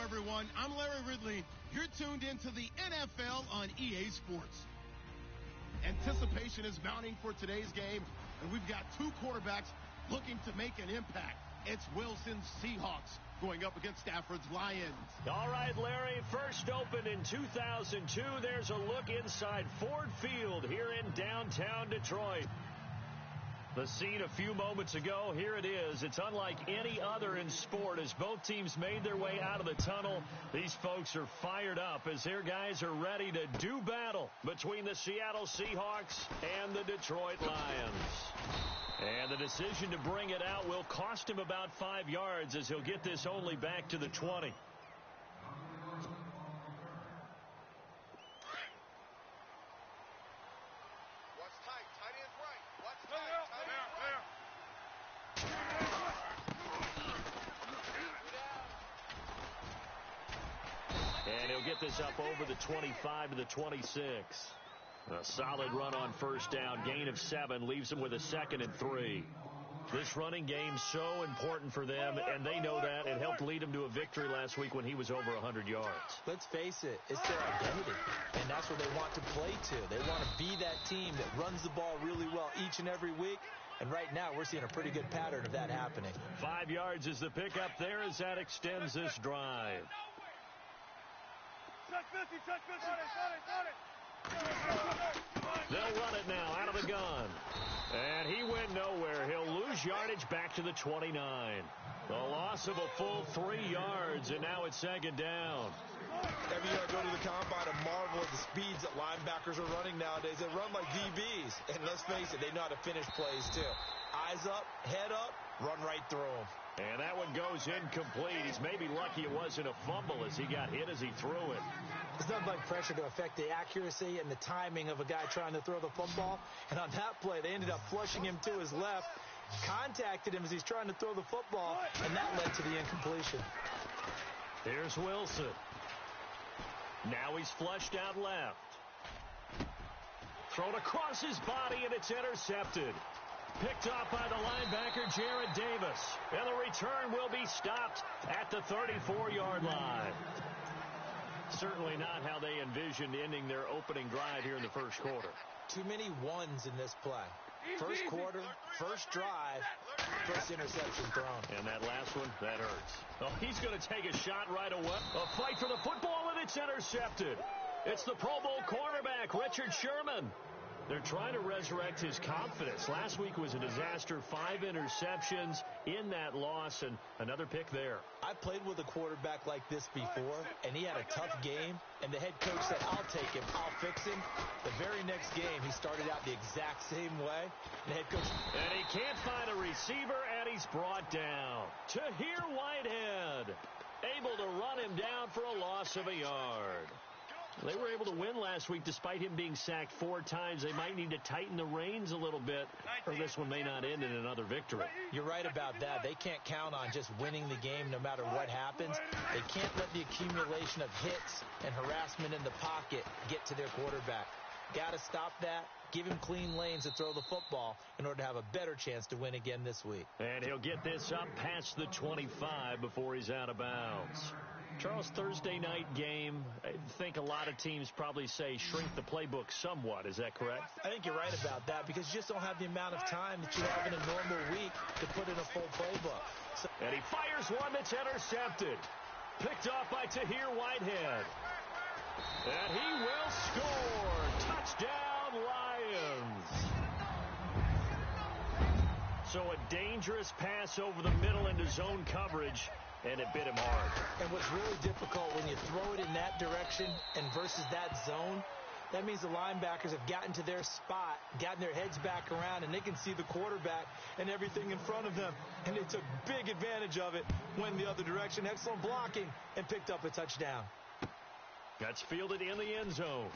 everyone. I'm Larry Ridley. You're tuned into the NFL on EA Sports. Anticipation is mounting for today's game, and we've got two quarterbacks looking to make an impact. It's Wilson's Seahawks going up against Stafford's Lions. All right, Larry, first opened in 2002. There's a look inside Ford Field here in downtown Detroit. The scene a few moments ago, here it is. It's unlike any other in sport as both teams made their way out of the tunnel. These folks are fired up as their guys are ready to do battle between the Seattle Seahawks and the Detroit Lions. And the decision to bring it out will cost him about 5 yards as he'll get this only back to the 20. And he'll get this up over the 25 to the 26. A solid run on first down. Gain of 7 leaves them with a 2nd and 3. This running game so important for them, and they know that. It helped lead them to a victory last week when he was over 100 yards. Let's face it, it's their identity, and that's what they want to play to. They want to be that team that runs the ball really well each and every week, and right now we're seeing a pretty good pattern of that happening. 5 yards is the pickup there as that extends this drive. They'll run it now out of the gun. And he went nowhere. He'll lose yardage back to the 29. The loss of a full 3 yards, and now it's 2nd down. Every year I go to the combine and marvel at the speeds that linebackers are running nowadays. They run like DBs. And let's face it, they know how to finish plays too. Eyes up, head up, run right through them. And that one goes incomplete. He's maybe lucky it wasn't a fumble as he got hit as he threw it. There's nothing like pressure to affect the accuracy and the timing of a guy trying to throw the football. And on that play, they ended up flushing him to his left, contacted him as he's trying to throw the football, and that led to the incompletion. Here's Wilson. Now he's flushed out left. Thrown across his body, and it's intercepted. Picked off by the linebacker, Jared Davis. And the return will be stopped at the 34-yard line. Certainly not how they envisioned ending their opening drive here in the first quarter. Too many ones in this play. First quarter, first drive, first interception thrown. And that last one, that hurts. Oh, he's going to take a shot right away. A fight for the football, and it's intercepted. It's the Pro Bowl cornerback, Richard Sherman. They're trying to resurrect his confidence. Last week was a disaster. 5 interceptions in that loss, and another pick there. I played with a quarterback like this before, and he had a tough game, and the head coach said, I'll take him, I'll fix him. The very next game, he started out the exact same way. The head coach... And he can't find a receiver, and he's brought down. Tahir Whitehead, able to run him down for a loss of a yard. They were able to win last week despite him being sacked 4 times. They might need to tighten the reins a little bit, or this one may not end in another victory. You're right about that. They can't count on just winning the game no matter what happens. They can't let the accumulation of hits and harassment in the pocket get to their quarterback. Got to stop that. Give him clean lanes to throw the football in order to have a better chance to win again this week. And he'll get this up past the 25 before he's out of bounds. Charles, Thursday night game, I think a lot of teams probably say shrink the playbook somewhat. Is that correct? I think you're right about that because you just don't have the amount of time that you have in a normal week to put in a full playbook. And he fires one that's intercepted. Picked off by Tahir Whitehead. And he will score. Touchdown, Lions. So a dangerous pass over the middle into zone coverage, and it bit him hard. And what's really difficult when you throw it in that direction and versus that zone, that means the linebackers have gotten to their spot, gotten their heads back around, and they can see the quarterback and everything in front of them. And they took big advantage of it, went the other direction, excellent blocking, and picked up a touchdown. That's fielded in the end zone.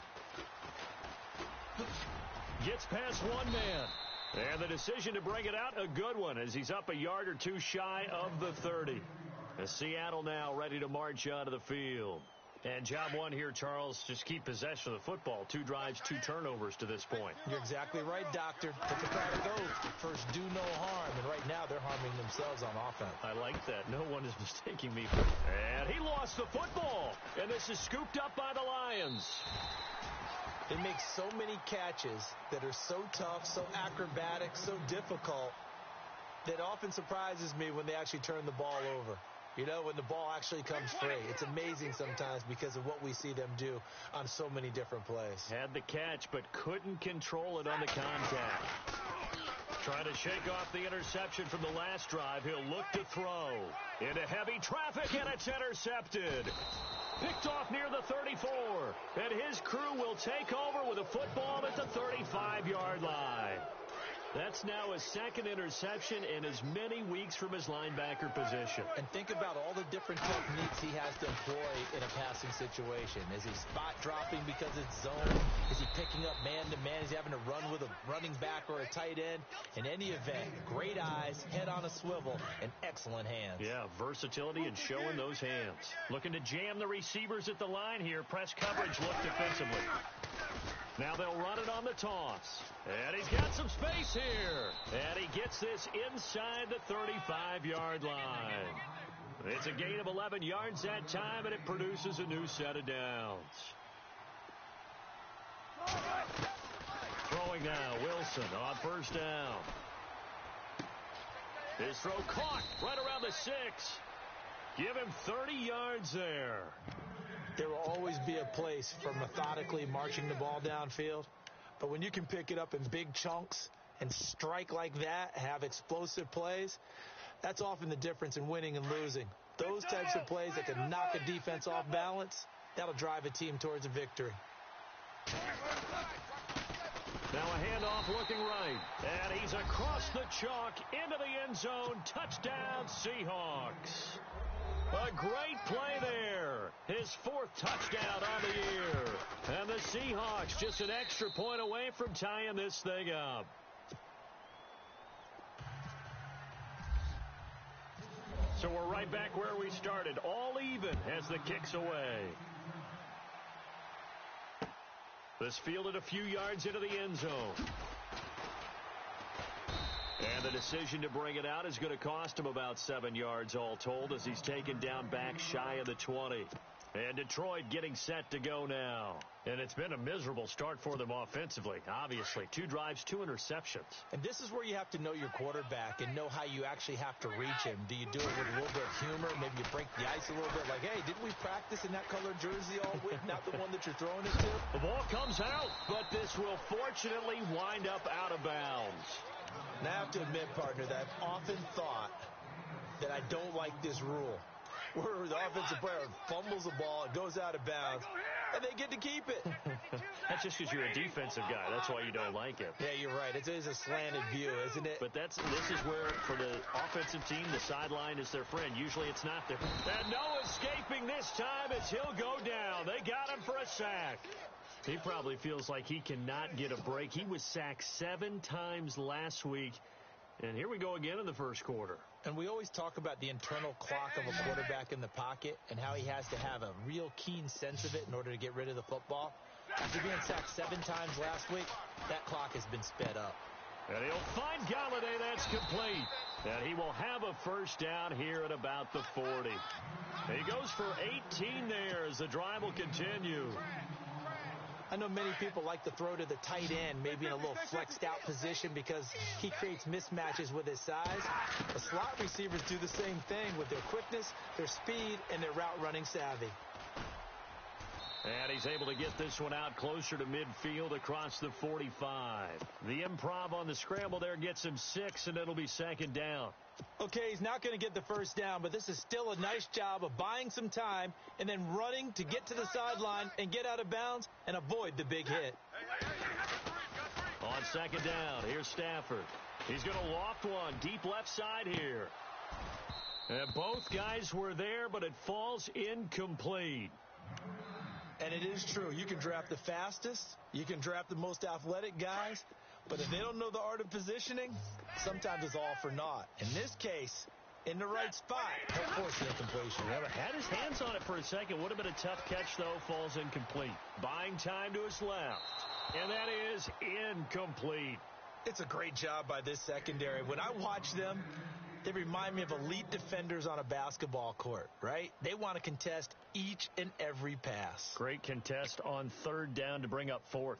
Gets past one man. And the decision to bring it out, a good one, as he's up a yard or two shy of the 30. As Seattle now ready to march out of the field. And job one here, Charles, just keep possession of the football. 2 drives, 2 turnovers to this point. You're exactly right, Doctor. Hippocratic oath. First, do no harm. And right now, they're harming themselves on offense. I like that. No one is mistaking me. And he lost the football. And this is scooped up by the Lions. They make so many catches that are so tough, so acrobatic, so difficult, that often surprises me when they actually turn the ball over. You know, when the ball actually comes free. It's amazing sometimes because of what we see them do on so many different plays. Had the catch, but couldn't control it on the contact. Trying to shake off the interception from the last drive. He'll look to throw. Into heavy traffic, and it's intercepted. Picked off near the 34. And his crew will take over with a football at the 35-yard line. That's now his second interception in as many weeks from his linebacker position. And think about all the different techniques he has to employ in a passing situation. Is he spot dropping because it's zone? Is he picking up man-to-man? Is he having to run with a running back or a tight end? In any event, great eyes, head on a swivel, and excellent hands. Yeah, versatility and showing those hands. Looking to jam the receivers at the line here. Press coverage look defensively. Now they'll run it on the toss. And he's got some space here. And he gets this inside the 35-yard line. It's a gain of 11 yards that time, and it produces a new set of downs. Throwing now, Wilson on first down. His throw caught right around the 6. Give him 30 yards there. There will always be a place for methodically marching the ball downfield. But when you can pick it up in big chunks and strike like that, have explosive plays, that's often the difference in winning and losing. Those types of plays that can knock a defense off balance, that'll drive a team towards a victory. Now a handoff looking right. And he's across the chalk into the end zone. Touchdown, Seahawks. A great play there. His 4th touchdown on the year. And the Seahawks just an extra point away from tying this thing up. So we're right back where we started. All even as the kick's away. This fielded a few yards into the end zone. And the decision to bring it out is going to cost him about 7 yards all told as he's taken down back shy of the 20. And Detroit getting set to go now. And it's been a miserable start for them offensively, obviously. 2 drives, 2 interceptions. And this is where you have to know your quarterback and know how you actually have to reach him. Do you do it with a little bit of humor? Maybe you break the ice a little bit like, hey, didn't we practice in that colored jersey all week? Not the one that you're throwing it to? The ball comes out, but this will fortunately wind up out of bounds. And I have to admit, partner, that I've often thought that I don't like this rule, where the offensive player fumbles the ball, it goes out of bounds, and they get to keep it. That's just because you're a defensive guy. That's why you don't like it. Yeah, you're right. It is a slanted view, isn't it? But this is where, for the offensive team, the sideline is their friend. Usually it's not their friend. And no escaping this time as he'll go down. They got him for a sack. He probably feels like he cannot get a break. He was sacked 7 times last week. And here we go again in the first quarter. And we always talk about the internal clock of a quarterback in the pocket and how he has to have a real keen sense of it in order to get rid of the football. After being sacked 7 times last week, that clock has been sped up. And he'll find Galladay. That's complete. And he will have a first down here at about the 40. He goes for 18 there as the drive will continue. I know many people like to throw to the tight end, maybe in a little flexed out position because he creates mismatches with his size. The slot receivers do the same thing with their quickness, their speed, and their route running savvy. And he's able to get this one out closer to midfield across the 45. The improv on the scramble there gets him 6, and it'll be second down. Okay, he's not going to get the first down, but this is still a nice job of buying some time and then running to get to the sideline and get out of bounds and avoid the big hit. On second down, here's Stafford. He's going to loft one deep left side here. And both guys were there, but it falls incomplete. And it is true. You can draft the fastest. You can draft the most athletic guys. But if they don't know the art of positioning, sometimes it's all for naught. In this case, in the right spot. Help force the incompletion. Well, had his hands on it for a second. Would have been a tough catch, though. Falls incomplete. Buying time to his left. And that is incomplete. It's a great job by this secondary. When I watch them, they remind me of elite defenders on a basketball court, right? They want to contest each and every pass. Great contest on third down to bring up fourth.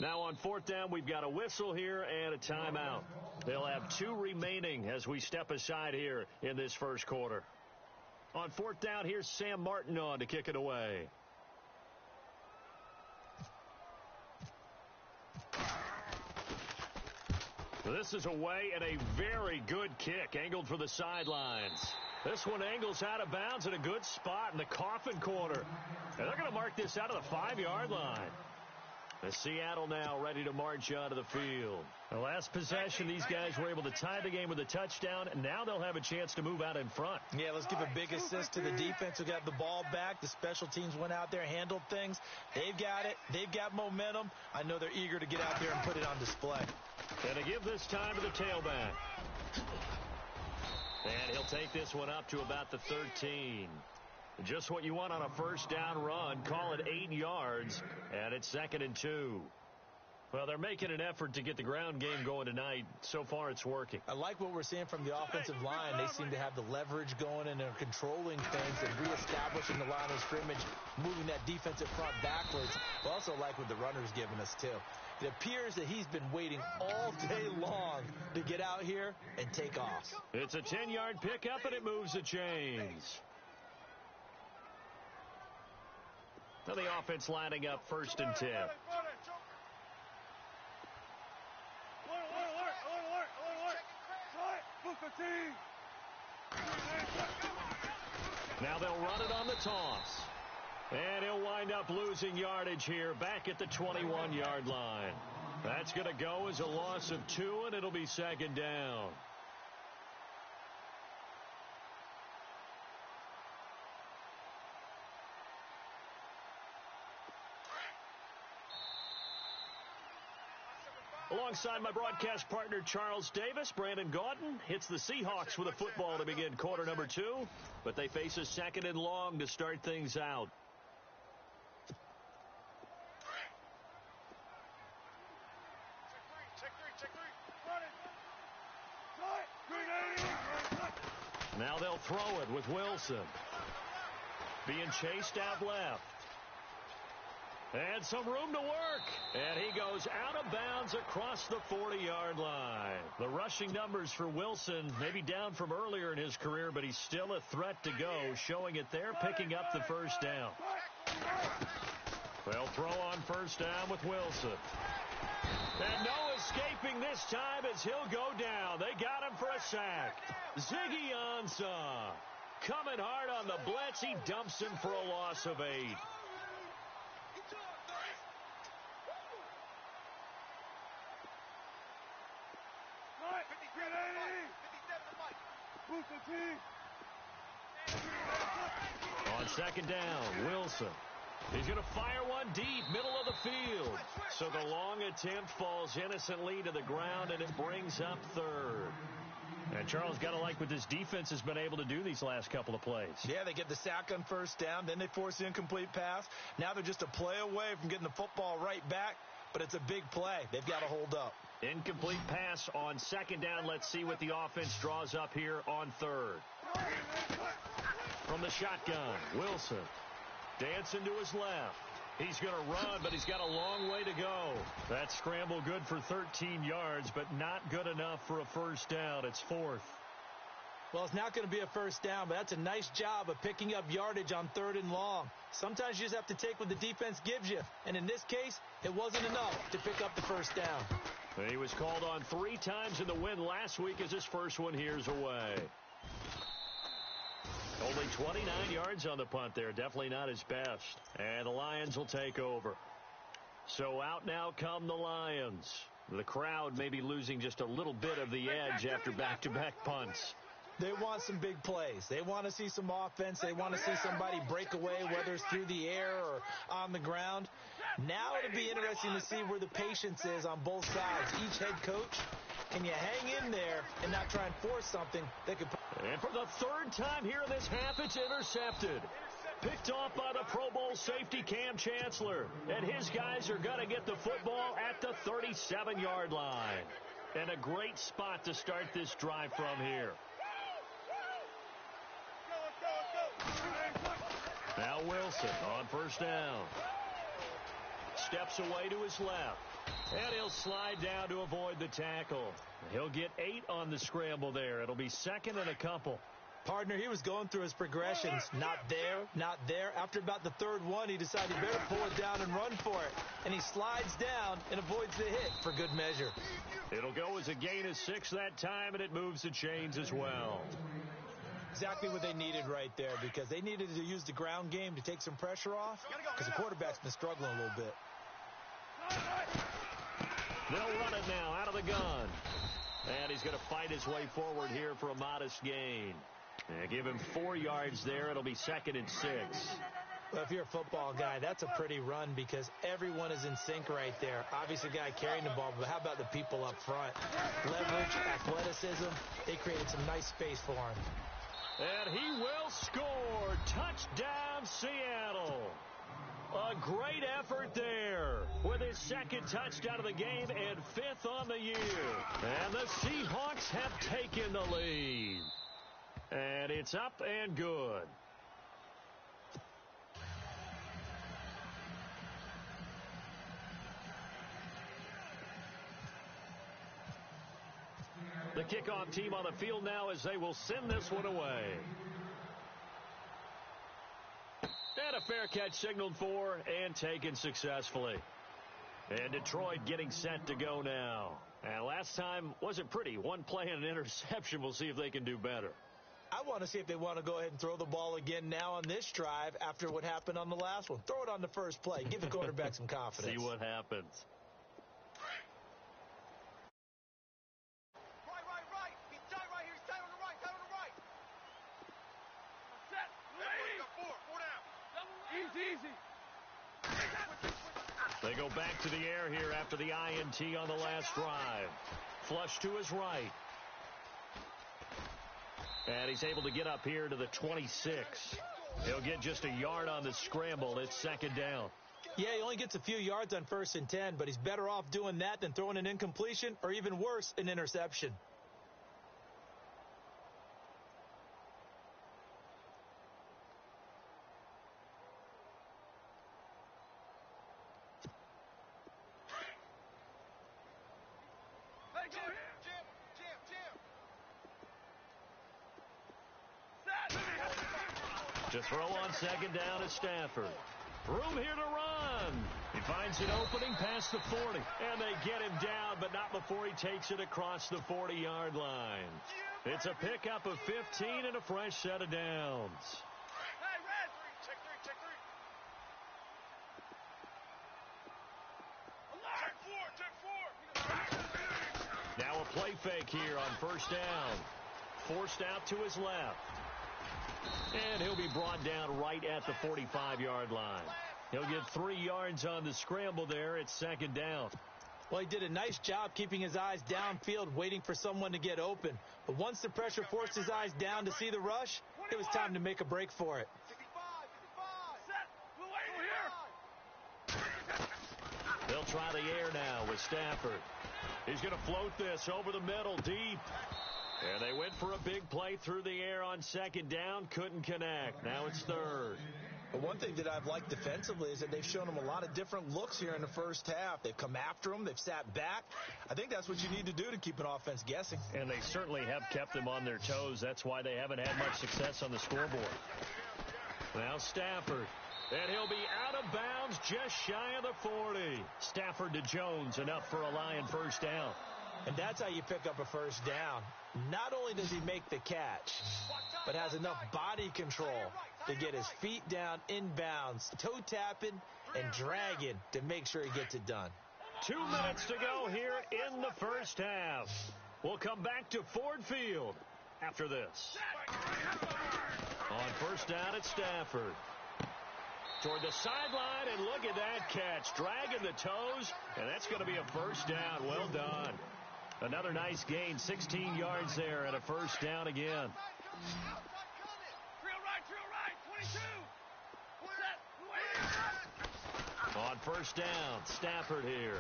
Now on fourth down, we've got a whistle here and a timeout. They'll have 2 remaining as we step aside here in this first quarter. On fourth down, here's Sam Martin on to kick it away. This is away and a very good kick, angled for the sidelines. This one angles out of bounds in a good spot in the coffin corner. And they're going to mark this out of the 5-yard line. The Seattle now ready to march onto the field. The last possession, these guys were able to tie the game with a touchdown, and now they'll have a chance to move out in front. Yeah, let's give a big assist to the defense who got the ball back. The special teams went out there, handled things. They've got it. They've got momentum. I know they're eager to get out there and put it on display. And to give this time to the tailback. And he'll take this one up to about the 13. Just what you want on a first down run. Call it 8 yards, and it's 2nd and 2. Well, they're making an effort to get the ground game going tonight. So far, it's working. I like what we're seeing from the offensive line. They seem to have the leverage going, and they're controlling things and reestablishing the line of scrimmage, moving that defensive front backwards. I also like what the runner's giving us, too. It appears that he's been waiting all day long to get out here and take off. It's a 10-yard pickup, and it moves the chains. Now the offense lining up 1st and 10. Now they'll run it on the toss. And he'll wind up losing yardage here back at the 21-yard line. That's going to go as a loss of 2, and it'll be 2nd down. Alongside my broadcast partner, Charles Davis, Brandon Gaudin hits the Seahawks with a football to begin quarter number 2, but they face a 2nd and long to start things out. Now they'll throw it with Wilson. Being chased out left. And some room to work. And he goes out of bounds across the 40-yard line. The rushing numbers for Wilson maybe down from earlier in his career, but he's still a threat to go, showing it there, picking up the first down. They'll throw on first down with Wilson. And no escaping this time as he'll go down. They got him for a sack. Ziggy Ansah coming hard on the blitz. He dumps him for a loss of 8. On 2nd down, Wilson. He's going to fire one deep, middle of the field. So the long attempt falls innocently to the ground, and it brings up 3rd. And Charles, got to like what this defense has been able to do these last couple of plays. Yeah, they get the sack on first down, then they force the incomplete pass. Now they're just a play away from getting the football right back, but it's a big play. They've got to hold up. Incomplete pass on 2nd down. Let's see what the offense draws up here on 3rd. From the shotgun, Wilson dancing to his left. He's going to run, but he's got a long way to go. That scramble good for 13 yards, but not good enough for a first down. It's 4th. Well, it's not going to be a first down, but that's a nice job of picking up yardage on 3rd and long. Sometimes you just have to take what the defense gives you, and in this case, it wasn't enough to pick up the first down. He was called on 3 times in the win last week as his first one here's away. Only 29 yards on the punt there. Definitely not his best. And the Lions will take over. So out now come the Lions. The crowd may be losing just a little bit of the edge after back-to-back punts. They want some big plays. They want to see some offense. They want to see somebody break away, whether it's through the air or on the ground. Now it'll be interesting to see where the patience is on both sides. Each head coach, can you hang in there and not try and force something that could... And for the 3rd time here in this half, it's intercepted. Picked off by the Pro Bowl safety Cam Chancellor. And his guys are going to get the football at the 37-yard line. And a great spot to start this drive from here. Now Wilson on first down. Steps away to his left. And he'll slide down to avoid the tackle. He'll get 8 on the scramble there. It'll be 2nd and a couple. Partner, he was going through his progressions. Not there, not there. After about the 3rd one, he decided he better pull it down and run for it. And he slides down and avoids the hit for good measure. It'll go as a gain of 6 that time, and it moves the chains as well. Exactly what they needed right there, because they needed to use the ground game to take some pressure off, because the quarterback's been struggling a little bit. They'll run it now out of the gun. And he's going to fight his way forward here for a modest gain. Give him 4 yards there. It'll be 2nd and 6. Well, if you're a football guy, that's a pretty run because everyone is in sync right there. Obviously, the guy carrying the ball, but how about the people up front? Leverage, athleticism, they created some nice space for him. And he will score. Touchdown, Seattle. A great effort there with his 2nd touchdown of the game and 5th on the year. And the Seahawks have taken the lead. And it's up and good. The kickoff team on the field now as they will send this one away. And a fair catch signaled for and taken successfully. And Detroit getting set to go now. And last time wasn't pretty. 1 play and an interception. We'll see if they can do better. I want to see if they want to go ahead and throw the ball again now on this drive after what happened on the last one. Throw it on the first play. Give the quarterback some confidence. See what happens. Right. He's tight right here. He's tight on the right. Tight on the right. Set. Four down. Easy. They go back to the air here after the INT on the last drive. Flush to his right. And he's able to get up here to the 26. He'll get just a yard on the scramble. It's 2nd down. Yeah, he only gets a few yards on 1st and 10, but he's better off doing that than throwing an incompletion or even worse, an interception. To throw on 2nd down is Stafford. Room here to run. He finds an opening past the 40. And they get him down, but not before he takes it across the 40-yard line. It's a pickup of 15 and a fresh set of downs. Hey, Red. Check 3. Now a play fake here on 1st down. Forced out to his left. And he'll be brought down right at the 45-yard line. He'll get 3 yards on the scramble there. It's 2nd down. Well, he did a nice job keeping his eyes downfield, waiting for someone to get open. But once the pressure forced his eyes down to see the rush, it was time to make a break for it. 55. They'll try the air now with Stafford. He's going to float this over the middle deep. And they went for a big play through the air on 2nd down. Couldn't connect. Now it's 3rd. But one thing that I've liked defensively is that they've shown them a lot of different looks here in the first half. They've come after them. They've sat back. I think that's what you need to do to keep an offense guessing. And they certainly have kept them on their toes. That's why they haven't had much success on the scoreboard. Now Stafford. And he'll be out of bounds just shy of the 40. Stafford to Jones, enough for a Lion first down. And that's how you pick up a first down. Not only does he make the catch, but has enough body control to get his feet down inbounds, toe tapping and dragging to make sure he gets it done. 2 minutes to go here in the first half. We'll come back to Ford Field after this. On first down at Stafford. Toward the sideline, and look at that catch. Dragging the toes, and that's going to be a first down. Well done. Another nice gain, 16 yards there, and a first down again. On first down, Stafford here.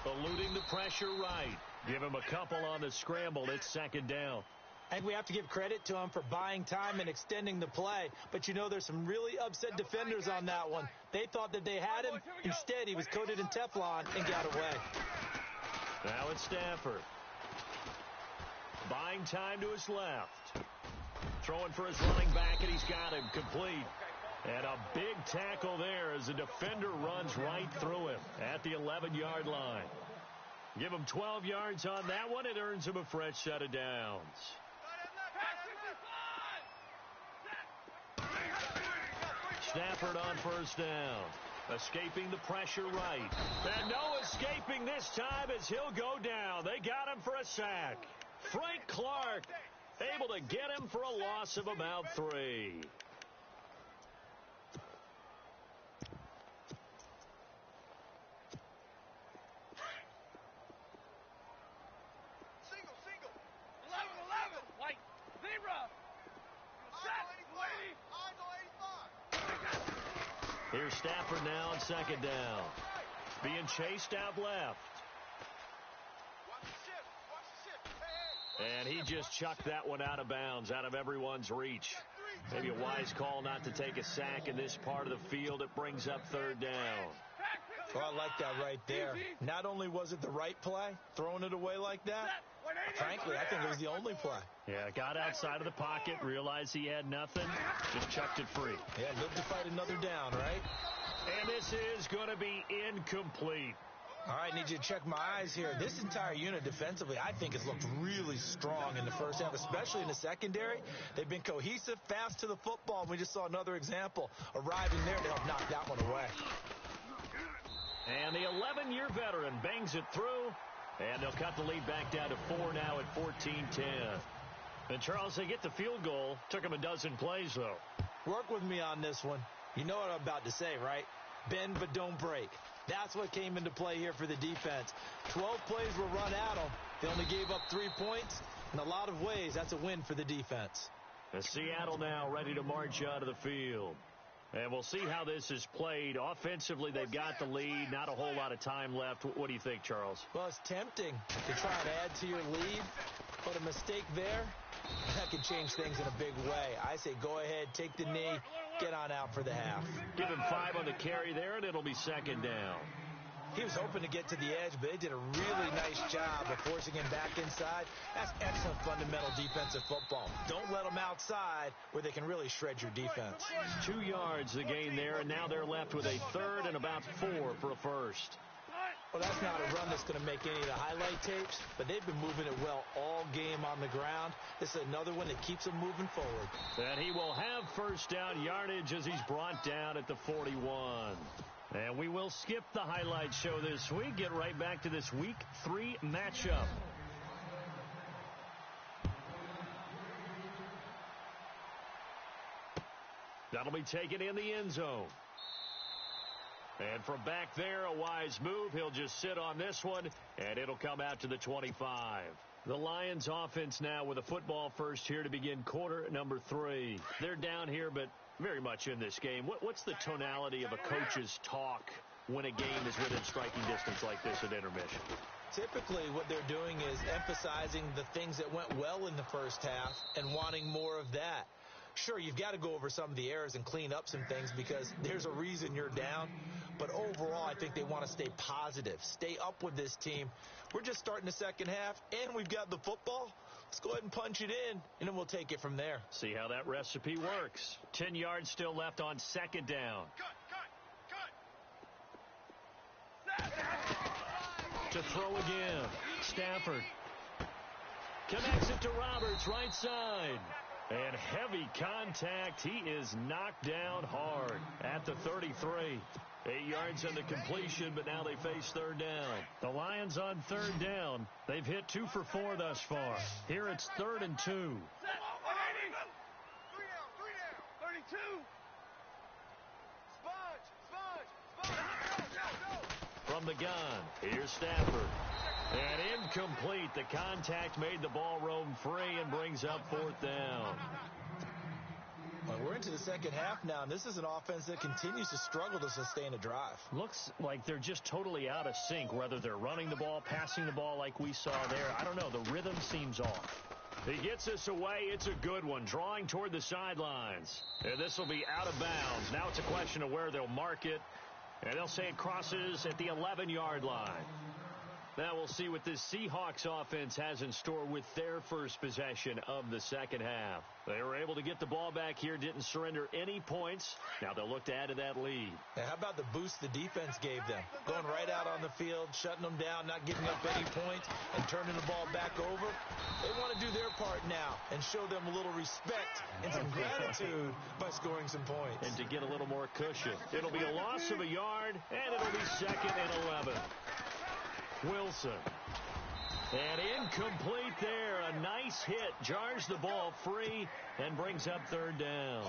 Eluding the pressure right. Give him a couple on the scramble. It's second down. I think we have to give credit to him for buying time and extending the play. But, you know, there's some really upset defenders on that one. They thought that they had him. Instead, he was coated in Teflon and got away. Now it's Stafford. Buying time to his left. Throwing for his running back, and he's got him complete. And a big tackle there as the defender runs right through him at the 11-yard line. Give him 12 yards on that one. It earns him a fresh set of downs. Stafford on first down. Escaping the pressure right. And no escaping this time as he'll go down. They got him for a sack. Frank Clark able to get him for a loss of about 3. Here's Stafford now on second down. Being chased out left. And he just chucked that one out of bounds, out of everyone's reach. Maybe a wise call not to take a sack in this part of the field. It brings up third down. Well, I like that right there. Not only was it the right play, throwing it away like that, frankly, I think it was the only play. Yeah, got outside of the pocket, realized he had nothing, just chucked it free. Yeah, live to fight another down, right? And this is going to be incomplete. All right, need you to check my eyes here. This entire unit defensively, I think, has looked really strong in the first half, especially in the secondary. They've been cohesive, fast to the football. We just saw another example arriving there to help knock that one away. And the 11-year veteran bangs it through, and they'll cut the lead back down to 4 now at 14-10. And, Charles, they get the field goal. Took them a dozen plays, though. Work with me on this one. You know what I'm about to say, right? Bend but don't break. That's what came into play here for the defense. 12 plays were run at them. They only gave up 3 points. In a lot of ways, that's a win for the defense. And Seattle now ready to march out of the field. And we'll see how this is played. Offensively, they've got the lead. Not a whole lot of time left. What do you think, Charles? Well, it's tempting to try and add to your lead. But a mistake there, that can change things in a big way. I say go ahead, take the knee, get on out for the half. Give him 5 on the carry there, and it'll be second down. He was hoping to get to the edge, but they did a really nice job of forcing him back inside. That's excellent fundamental defensive football. Don't let them outside where they can really shred your defense. 2 yards the gain there, and now they're left with a third and about 4 for a first. Well, that's not a run that's going to make any of the highlight tapes, but they've been moving it well all game on the ground. This is another one that keeps them moving forward. And he will have first down yardage as he's brought down at the 41. And we will skip the highlight show this week. Get right back to this Week 3 matchup. That'll be taken in the end zone. And from back there, a wise move. He'll just sit on this one, and it'll come out to the 25. The Lions offense now with a football first here to begin quarter number 3. They're down here, but very much in this game. What's the tonality of a coach's talk when a game is within striking distance like this at intermission? Typically, what they're doing is emphasizing the things that went well in the first half and wanting more of that. Sure, you've got to go over some of the errors and clean up some things because there's a reason you're down. But overall, I think they want to stay positive, stay up with this team. We're just starting the second half, and we've got the football. Let's go ahead and punch it in, and then we'll take it from there. See how that recipe works. 10 yards still left on second down. To throw again. Stafford connects it to Roberts, right side. And heavy contact. He is knocked down hard at the 33. 8 yards on the completion, but now they face third down. The Lions on third down. They've hit 2 for 4 thus far. Here it's 3rd and 2. 3 down. 32. Sponge. Go. From the gun, here's Stafford. And incomplete. The contact made the ball roam free and brings up 4th down. Well, we're into the second half now, and this is an offense that continues to struggle to sustain a drive. Looks like they're just totally out of sync, whether they're running the ball, passing the ball like we saw there. I don't know. The rhythm seems off. He gets this away. It's a good one, drawing toward the sidelines. And this will be out of bounds. Now it's a question of where they'll mark it. And they'll say it crosses at the 11-yard line. Now we'll see what this Seahawks offense has in store with their first possession of the second half. They were able to get the ball back here, didn't surrender any points. Now they'll look to add to that lead. Now, how about the boost the defense gave them? Going right out on the field, shutting them down, not giving up any points, and turning the ball back over. They want to do their part now and show them a little respect and some gratitude by scoring some points. And to get a little more cushion. It'll be a loss of a yard, and it'll be 2nd and 11. Wilson. And incomplete there. A nice hit. Jars the ball free and brings up 3rd down.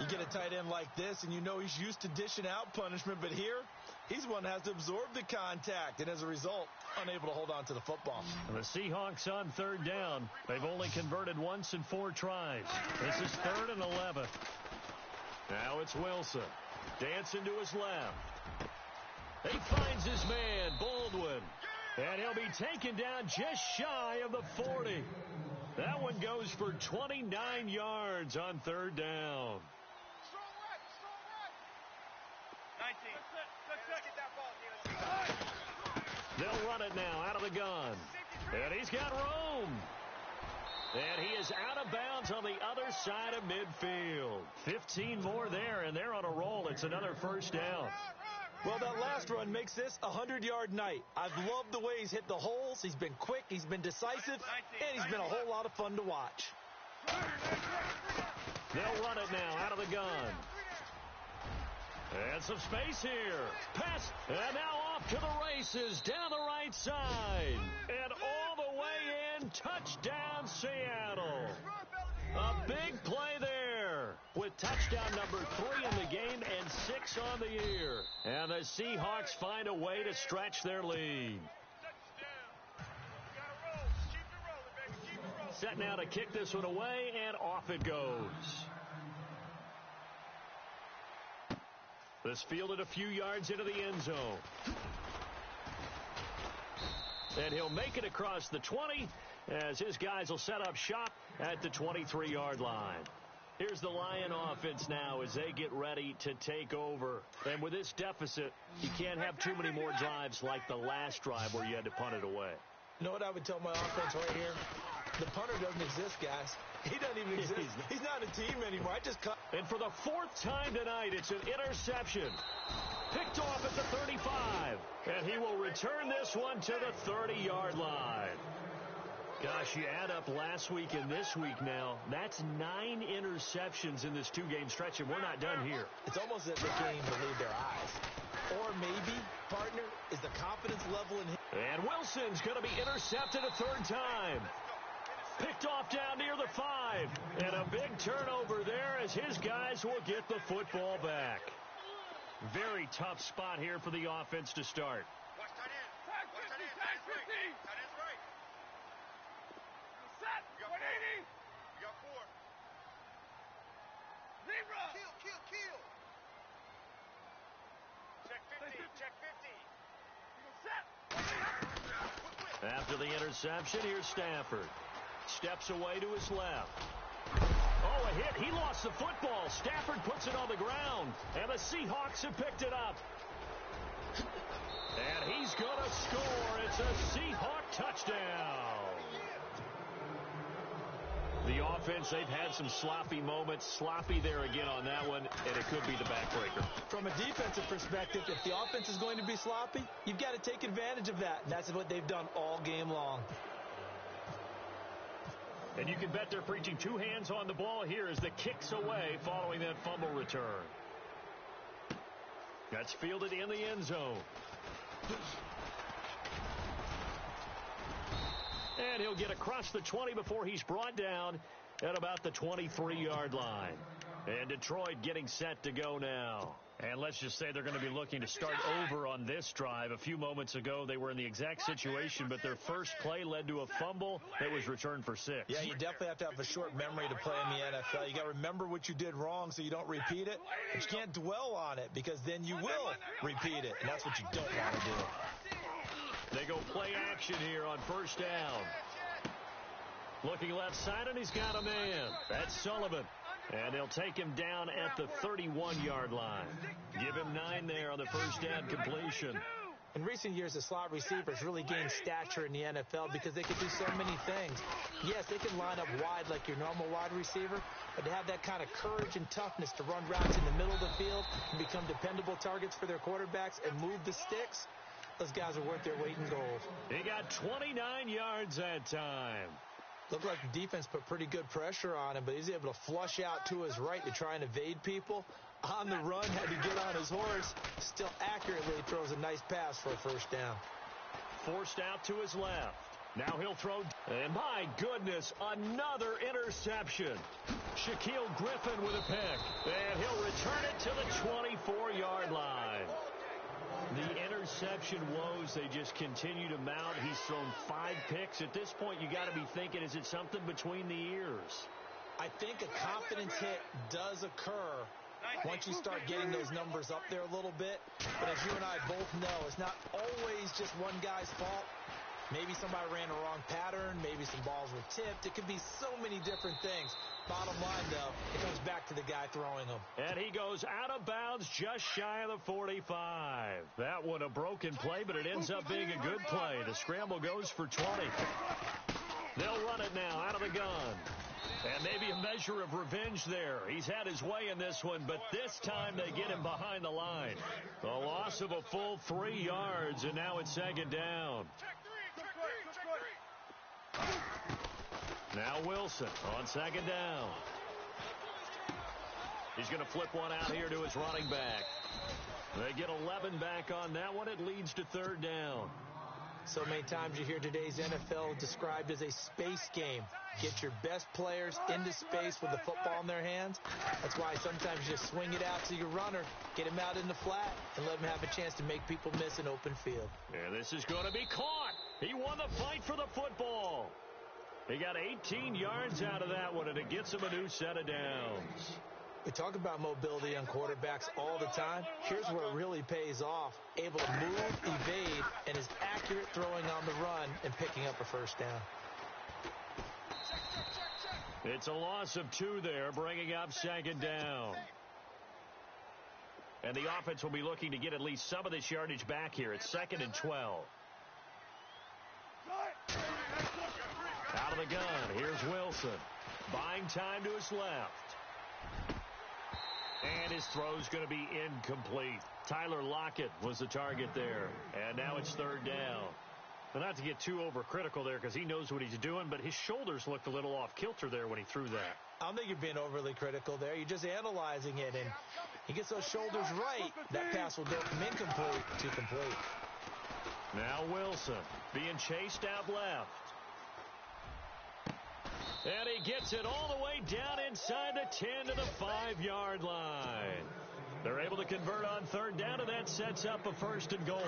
You get a tight end like this, and you know he's used to dishing out punishment, but here, he's one that has to absorb the contact, and as a result, unable to hold on to the football. The Seahawks on 3rd down. They've only converted once in 4 tries. This is 3rd and 11. Now it's Wilson. Dancing to his left. He finds his man, Baldwin. And he'll be taken down just shy of the 40. That one goes for 29 yards on 3rd down. Strong right. 19. Let's get that ball, They'll run it now out of the gun. And he's got room. And he is out of bounds on the other side of midfield. 15 more there, and they're on a roll. It's another first down. Well, that last run makes this a 100-yard night. I've loved the way he's hit the holes. He's been quick, he's been decisive, and he's been a whole lot of fun to watch. They'll run it now out of the gun. And some space here. Pass, and now off to the races down the right side. And all the way in, touchdown Seattle. A big play there with touchdown number 3 in the game and 6 on the year. And the Seahawks find a way to stretch their lead. Set now to kick this one away, and off it goes. This fielded a few yards into the end zone. And he'll make it across the 20 as his guys will set up shop at the 23-yard line. Here's the Lion offense now as they get ready to take over. And with this deficit, you can't have too many more drives like the last drive where you had to punt it away. You know what I would tell my offense right here? The punter doesn't exist, guys. He doesn't even exist. He's not a team anymore. I just cut. And for the 4th time tonight, it's an interception. Picked off at the 35. And he will return this one to the 30-yard line. Gosh, you add up last week and this week now, that's 9 interceptions in this 2-game stretch, and we're not done here. It's almost as if they can't even believe their eyes. Or maybe, partner, is the confidence level in him. And Wilson's going to be intercepted a 3rd time. Picked off down near the 5. And a big turnover there as his guys will get the football back. Very tough spot here for the offense to start. Watch tight end. Watch tight end. Tight end's right. Tight end's right. Set. 180. You got 4. Zebra. Kill. Check 50. Check 50. After the interception, here's Stafford. Steps away to his left. Oh, a hit. He lost the football. Stafford puts it on the ground, and the Seahawks have picked it up. And he's going to score. It's a Seahawk touchdown. The offense, they've had some sloppy moments. Sloppy there again on that one, and it could be the backbreaker. From a defensive perspective, if the offense is going to be sloppy, you've got to take advantage of that. And that's what they've done all game long. And you can bet they're preaching two hands on the ball here as the kick's away following that fumble return. That's fielded in the end zone. And he'll get across the 20 before he's brought down at about the 23-yard line. And Detroit getting set to go now. And let's just say they're going to be looking to start over on this drive. A few moments ago, they were in the exact situation, but their first play led to a fumble that was returned for 6. Yeah, you definitely have to have a short memory to play in the NFL. You got to remember what you did wrong so you don't repeat it. But you can't dwell on it because then you will repeat it, and that's what you don't want to do. They go play action here on first down. Looking left side, and he's got a man. That's Sullivan. And they'll take him down at the 31-yard line. Give him 9 there on the first down completion. In recent years, the slot receivers really gained stature in the NFL because they could do so many things. Yes, they can line up wide like your normal wide receiver, but to have that kind of courage and toughness to run routes in the middle of the field and become dependable targets for their quarterbacks and move the sticks, those guys are worth their weight in gold. He got 29 yards that time. Looked like the defense put pretty good pressure on him, but he's able to flush out to his right to try and evade people. On the run, had to get on his horse. Still accurately throws a nice pass for a first down. Forced out to his left. Now he'll throw. And my goodness, another interception. Shaquille Griffin with a pick. And he'll return it to the 24-yard line. The interception woes, they just continue to mount. He's thrown 5 picks. At this point, you got to be thinking, is it something between the ears? I think a confidence hit does occur once you start getting those numbers up there a little bit. But as you and I both know, it's not always just one guy's fault. Maybe somebody ran a wrong pattern. Maybe some balls were tipped. It could be so many different things. Bottom line, though, it comes back to the guy throwing them. And he goes out of bounds just shy of the 45. That one a broken play, but it ends up being a good play. The scramble goes for 20. They'll run it now out of the gun. And maybe a measure of revenge there. He's had his way in this one, but this time they get him behind the line. A loss of a full 3 yards, and now it's second down. Now Wilson on second down. He's going to flip one out here to his running back. They get 11 back on that one. It leads to third down. So many times you hear today's NFL described as a space game. Get your best players into space with the football in their hands. That's why sometimes you just swing it out to your runner, get him out in the flat, and let him have a chance to make people miss an open field. And this is going to be caught. He won the fight for the football. He got 18 yards out of that one, and it gets him a new set of downs. We talk about mobility on quarterbacks all the time. Here's where it really pays off. Able to move, evade, and is accurate throwing on the run and picking up a first down. It's a loss of 2 there, bringing up second down. And the offense will be looking to get at least some of this yardage back here. It's 2nd and 12. Out of the gun, here's Wilson. Buying time to his left. And his throw's going to be incomplete. Tyler Lockett was the target there. And now it's third down. Well, not to get too overcritical there because he knows what he's doing, but his shoulders looked a little off kilter there when he threw that. I don't think you're being overly critical there. You're just analyzing it, and he gets those shoulders right. That pass will go from incomplete to complete. Now Wilson being chased out left. And he gets it all the way down inside the 10 to the 5-yard line. They're able to convert on third down, and that sets up a 1st and goal.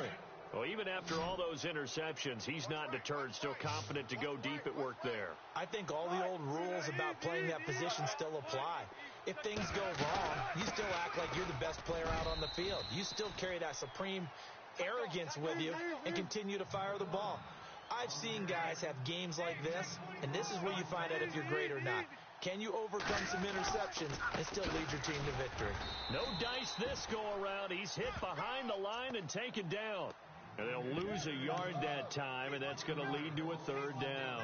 Well, even after all those interceptions, he's not deterred, still confident to go deep at work there. I think all the old rules about playing that position still apply. If things go wrong, you still act like you're the best player out on the field. You still carry that supreme arrogance with you and continue to fire the ball. I've seen guys have games like this, and this is where you find out if you're great or not. Can you overcome some interceptions and still lead your team to victory? No dice this go-around. He's hit behind the line and taken down. And they'll lose a yard that time, and that's going to lead to a third down.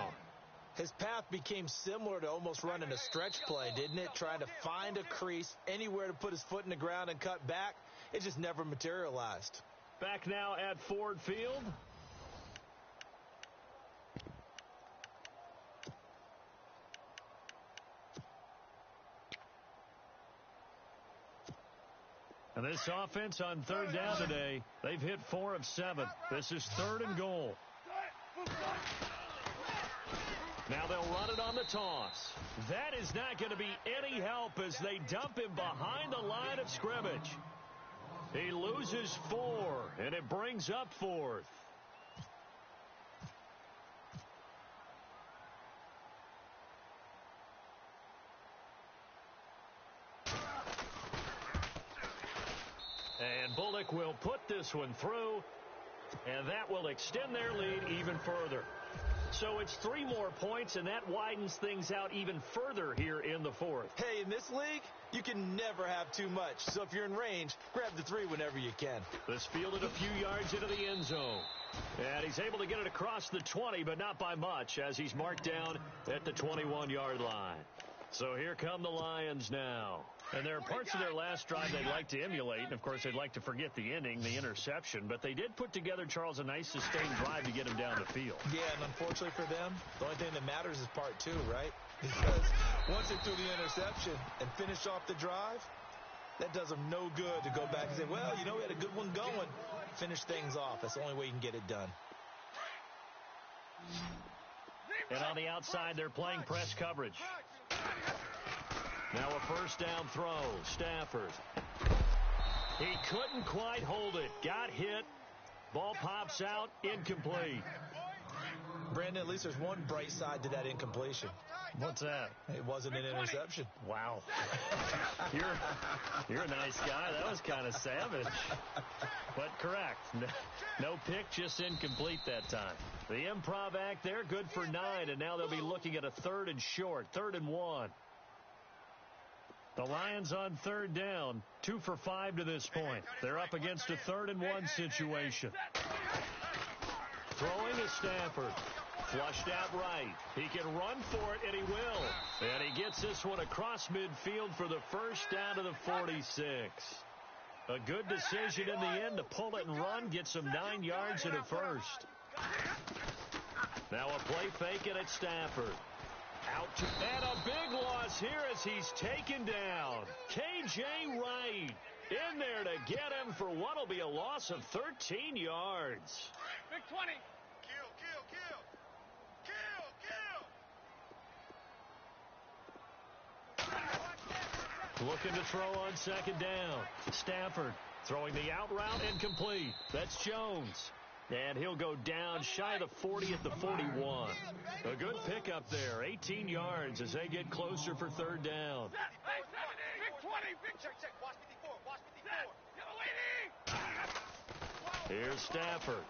His path became similar to almost running a stretch play, didn't it? Trying to find a crease, anywhere to put his foot in the ground and cut back. It just never materialized. Back now at Ford Field. And this offense on third down today, they've hit 4 of 7. This is 3rd and goal. Now they'll run it on the toss. That is not going to be any help as they dump him behind the line of scrimmage. He loses 4, and it brings up 4th. And Bullock will put this one through, and that will extend their lead even further. So it's 3 more points, and that widens things out even further here in the 4th. Hey, in this league, you can never have too much. So if you're in range, grab the 3 whenever you can. This fielded a few yards into the end zone. And he's able to get it across the 20, but not by much, as he's marked down at the 21-yard line. So here come the Lions now. And there are parts of their last drive they'd like to emulate. And, of course, they'd like to forget the ending, the interception. But they did put together, Charles, a nice sustained drive to get him down the field. Yeah, and unfortunately for them, the only thing that matters is part 2, right? Because once they threw the interception and finished off the drive, that does them no good to go back and say, well, you know, we had a good one going. Finish things off. That's the only way you can get it done. And on the outside, they're playing press coverage. Now a first down throw. Stafford. He couldn't quite hold it. Got hit. Ball pops out. Incomplete. Brandon, at least there's one bright side to that incompletion. What's that? It wasn't an interception. Wow. You're a nice guy. That was kind of savage. But correct. No pick, just incomplete that time. The improv act there, good for 9, and now they'll be looking at a 3rd and short, 3rd and 1. The Lions on 3rd down, 2 for 5 to this point. They're up against a 3rd and 1 situation. Throwing is Stafford. Flushed out right. He can run for it, and he will. And he gets this one across midfield for the first down to the 46. A good decision in the end to pull it and run, get some 9 yards in a first. Now a play fake, and it's Stafford. Out to, and a big loss here as he's taken down. K.J. Wright in there to get him for what will be a loss of 13 yards. Big 20. Kill, kill, kill. Kill, kill. Looking to throw on 2nd down. Stafford throwing the out route incomplete. That's Jones. And he'll go down shy of the 40 at the 41. A good pickup there. 18 yards as they get closer for 3rd down. Big 20. Big check, check. Watch 54. Watch 54. Here's Stafford.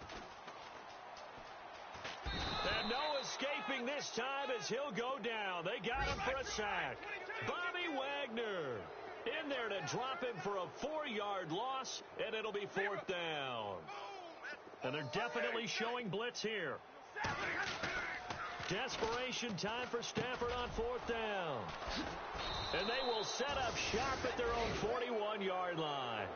And no escaping this time as he'll go down. They got him for a sack. Bobby Wagner in there to drop him for a 4-yard loss, and it'll be 4th down. And they're definitely showing blitz here. Desperation time for Stafford on 4th down. And they will set up shop at their own 41-yard line.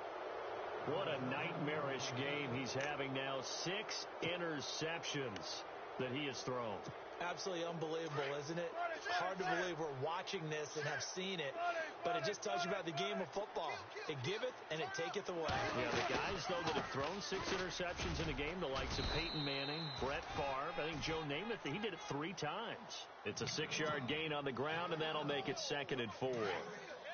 What a nightmarish game he's having now. 6 interceptions that he has thrown. Absolutely unbelievable, isn't it? Hard to believe we're watching this and have seen it, but it just tells you about the game of football. It giveth and it taketh away. Yeah, the guys, though, that have thrown 6 interceptions in a game, the likes of Peyton Manning, Brett Favre, I think Joe Namath, he did it 3 times. It's a 6-yard gain on the ground, and that'll make it 2nd and 4.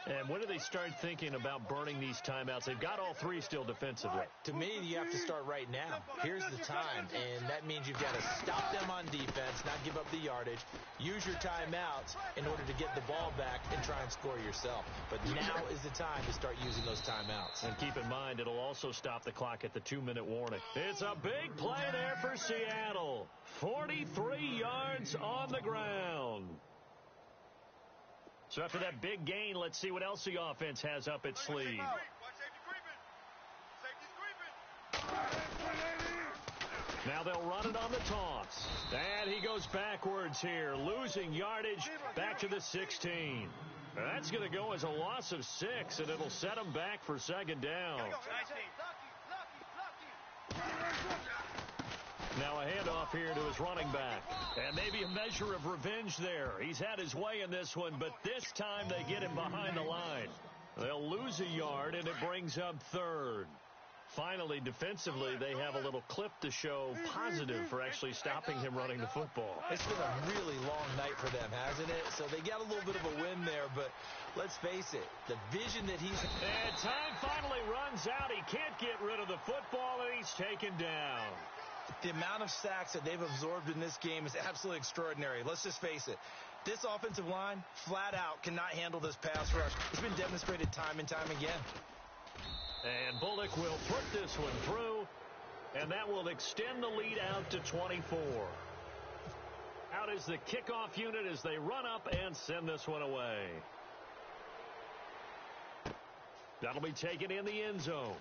And when do they start thinking about burning these timeouts? They've got all 3 still defensively. To me, you have to start right now. Here's the time, and that means you've got to stop them on defense, not give up the yardage, use your timeouts in order to get the ball back and try and score yourself. But now is the time to start using those timeouts. And keep in mind, it'll also stop the clock at the 2-minute warning. It's a big play there for Seattle. 43 yards on the ground. So after that big gain, let's see what else the offense has up its sleeve. Now they'll run it on the toss. And he goes backwards here, losing yardage back to the 16. That's going to go as a loss of 6, and it'll set him back for second down. Now a handoff here to his running back. And maybe a measure of revenge there. He's had his way in this one, but this time they get him behind the line. They'll lose a yard, and it brings up third. Finally, defensively, they have a little clip to show positive for actually stopping him running the football. It's been a really long night for them, hasn't it? So they got a little bit of a win there, but let's face it, the vision that he's... And time finally runs out. He can't get rid of the football, and he's taken down. The amount of sacks that they've absorbed in this game is absolutely extraordinary. Let's just face it. This offensive line, flat out, cannot handle this pass rush. It's been demonstrated time and time again. And Bullock will put this one through, and that will extend the lead out to 24. Out is the kickoff unit as they run up and send this one away. That'll be taken in the end zone.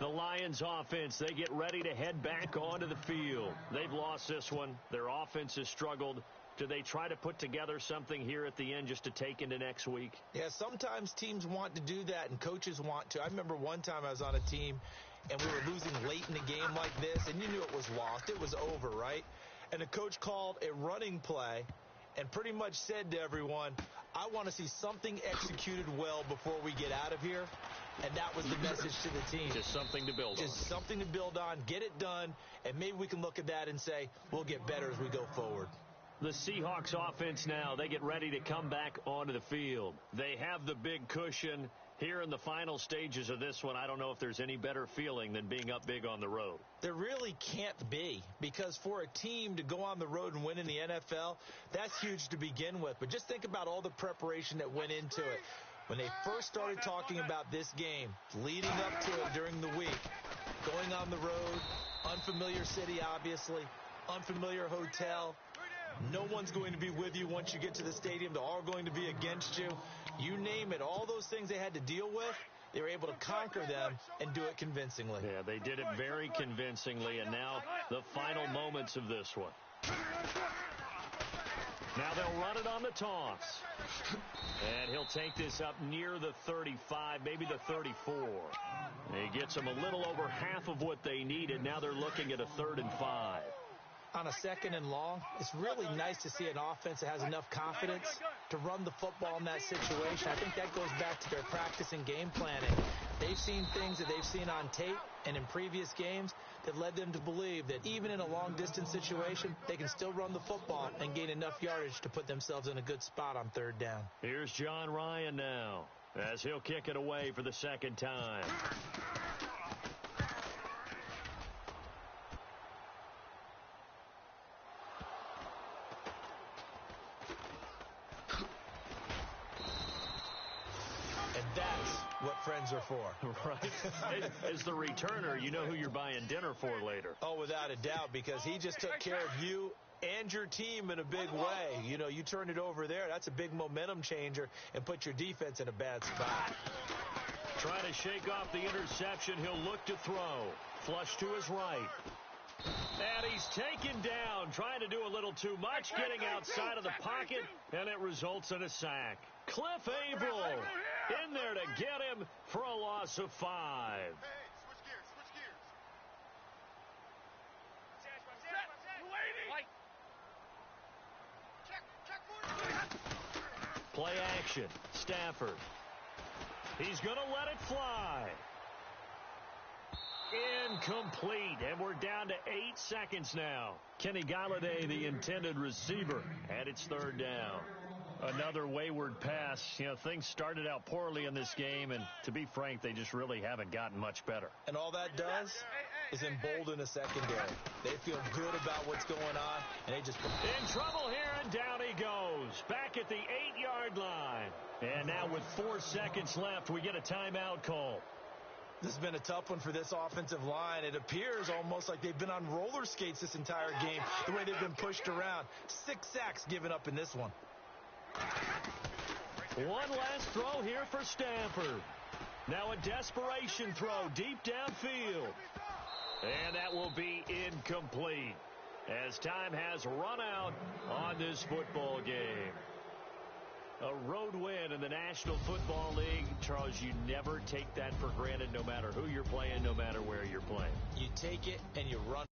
The Lions offense, they get ready to head back onto the field. They've lost this one. Their offense has struggled. Do they try to put together something here at the end just to take into next week? Yeah, sometimes teams want to do that and coaches want to. I remember one time I was on a team and we were losing late in the game like this, and you knew it was lost. It was over, right? And the coach called a running play and pretty much said to everyone, I want to see something executed well before we get out of here. And that was the message to the team. Just something to build on. Just something to build on, get it done, and maybe we can look at that and say, we'll get better as we go forward. The Seahawks offense now, they get ready to come back onto the field. They have the big cushion. Here in the final stages of this one, I don't know if there's any better feeling than being up big on the road. There really can't be, because for a team to go on the road and win in the NFL, that's huge to begin with. But just think about all the preparation that went into it. When they first started talking about this game, leading up to it during the week, going on the road, unfamiliar city, obviously, unfamiliar hotel, no one's going to be with you once you get to the stadium. They're all going to be against you. You name it, all those things they had to deal with, they were able to conquer them and do it convincingly. Yeah, they did it very convincingly, and now the final moments of this one. Now they'll run it on the toss. And he'll take this up near the 35, maybe the 34. He gets them a little over half of what they needed. Now they're looking at a 3rd and 5. On a 2nd and long, it's really nice to see an offense that has enough confidence to run the football in that situation. I think that goes back to their practice and game planning. They've seen things that they've seen on tape and in previous games that led them to believe that even in a long-distance situation, they can still run the football and gain enough yardage to put themselves in a good spot on 3rd down. Here's John Ryan now as he'll kick it away for the 2nd time. What friends are for. Right. As the returner, you know who you're buying dinner for later. Oh, without a doubt, because he just took care of you and your team in a big way. You know, you turn it over there, that's a big momentum changer and put your defense in a bad spot. Trying to shake off the interception, he'll look to throw. Flush to his right. And he's taken down, trying to do a little too much, getting outside of the pocket, and it results in a sack. Cliff Abel in there to get him for a loss of 5. Hey, switch gears. Check. Play action. Stafford. He's going to let it fly. Incomplete, and we're down to 8 seconds now. Kenny Galladay, the intended receiver, at its 3rd down. Another wayward pass. You know, things started out poorly in this game, and to be frank, they just really haven't gotten much better. And all that does is embolden a secondary. They feel good about what's going on, and they just... In trouble here, and down he goes. Back at the 8-yard line. And now with 4 seconds left, we get a timeout call. This has been a tough one for this offensive line. It appears almost like they've been on roller skates this entire game, the way they've been pushed around. 6 sacks given up in this one. One last throw here for Stanford. Now a desperation throw deep downfield. And that will be incomplete as time has run out on this football game. A road win in the National Football League. Charles, you never take that for granted, no matter who you're playing, no matter where you're playing. You take it and you run.